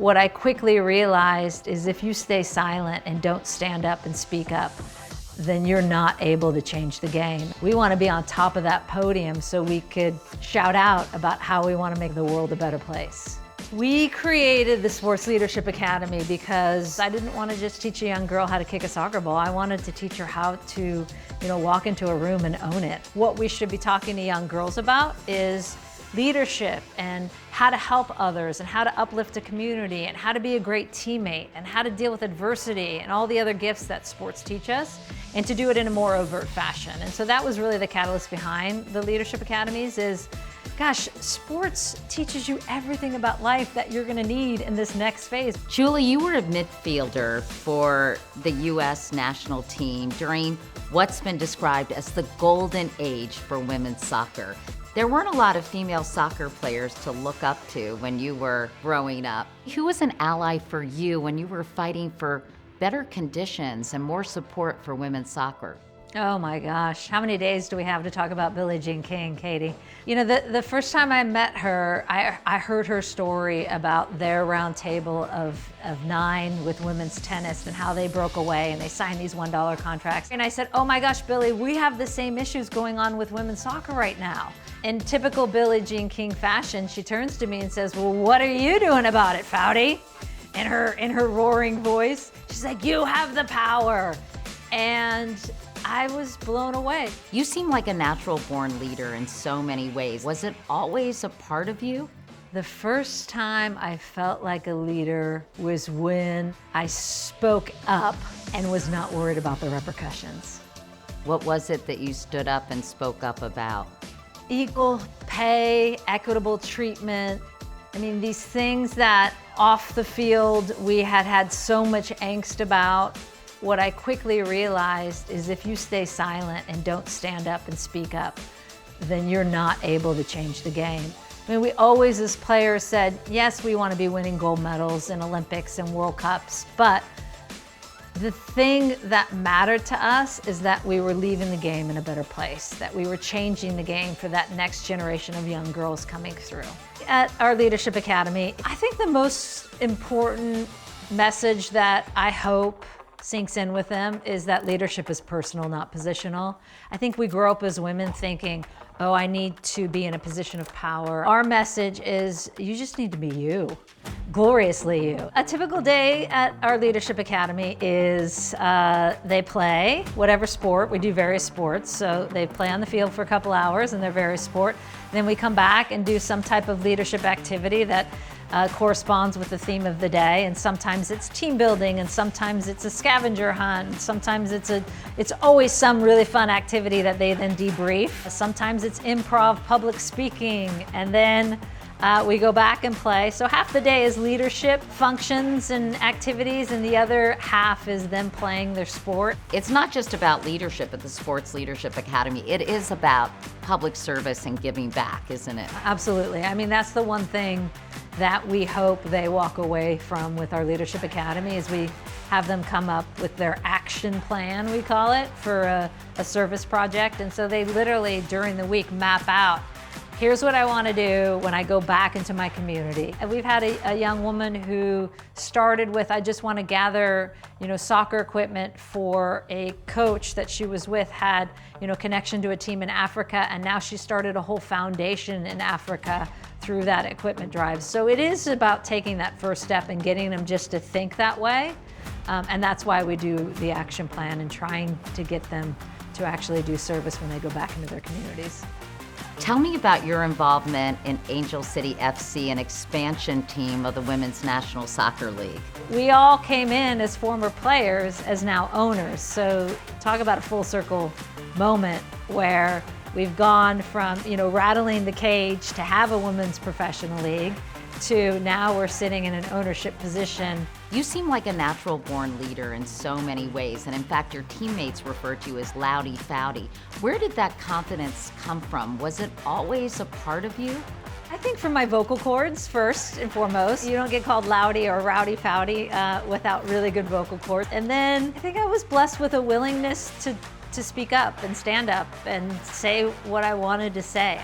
What I quickly realized is if you stay silent and don't stand up and speak up, then you're not able to change the game. We want to be on top of that podium so we could shout out about how we want to make the world a better place. We created the Sports Leadership Academy because I didn't want to just teach a young girl how to kick a soccer ball. I wanted to teach her how to, walk into a room and own it. What we should be talking to young girls about is leadership and how to help others and how to uplift a community and how to be a great teammate and how to deal with adversity and all the other gifts that sports teach us, and to do it in a more overt fashion. And so that was really the catalyst behind the Leadership Academies is, gosh, sports teaches you everything about life that you're gonna need in this next phase. Julie, you were a midfielder for the U.S. national team during what's been described as the golden age for women's soccer. There weren't a lot of female soccer players to look up to when you were growing up. Who was an ally for you when you were fighting for better conditions and more support for women's soccer? Oh my gosh, how many days do we have to talk about Billie Jean King, Katie? The first time I met her, I heard her story about their round table of 9 with women's tennis and how they broke away and they signed these $1 contracts. And I said, oh my gosh, Billie, we have the same issues going on with women's soccer right now. In typical Billie Jean King fashion, she turns to me and says, well, what are you doing about it, Foudy? In her roaring voice, she's like, you have the power. And I was blown away. You seem like a natural-born leader in so many ways. Was it always a part of you? The first time I felt like a leader was when I spoke up and was not worried about the repercussions. What was it that you stood up and spoke up about? Equal pay, equitable treatment. These things that off the field we had so much angst about. What I quickly realized is if you stay silent and don't stand up and speak up, then you're not able to change the game. We always as players said, yes, we want to be winning gold medals in Olympics and World Cups, but the thing that mattered to us is that we were leaving the game in a better place, that we were changing the game for that next generation of young girls coming through. At our Leadership Academy, I think the most important message that I hope sinks in with them is that leadership is personal, not positional. I think we grow up as women thinking, oh, I need to be in a position of power. Our message is you just need to be you, gloriously you. A typical day at our Leadership Academy is they play whatever sport. We do various sports, so they play on the field for a couple hours in their various sport. Then we come back and do some type of leadership activity that corresponds with the theme of the day, and sometimes it's team building, and sometimes it's a scavenger hunt, and sometimes it's always some really fun activity that they then debrief. Sometimes it's improv, public speaking, and then we go back and play. So half the day is leadership functions and activities, and the other half is them playing their sport. It's not just about leadership at the Sports Leadership Academy. It is about public service and giving back, isn't it? Absolutely. That's the one thing that we hope they walk away from with our Leadership Academy is we have them come up with their action plan, we call it, for a service project. And so they literally, during the week, map out, here's what I want to do when I go back into my community. And we've had a young woman who started with, I just want to gather, soccer equipment for a coach that she was with, had, connection to a team in Africa, and now she started a whole foundation in Africa through that equipment drive. So it is about taking that first step and getting them just to think that way. And that's why we do the action plan and trying to get them to actually do service when they go back into their communities. Tell me about your involvement in Angel City FC, an expansion team of the Women's National Soccer League. We all came in as former players, as now owners. So talk about a full circle moment where we've gone from, rattling the cage to have a women's professional league to now we're sitting in an ownership position. You seem like a natural-born leader in so many ways, and in fact, your teammates refer to you as Loudy Foudy. Where did that confidence come from? Was it always a part of you? I think from my vocal cords, first and foremost. You don't get called Loudy or Rowdy Foudy without really good vocal cords. And then I think I was blessed with a willingness to speak up and stand up and say what I wanted to say.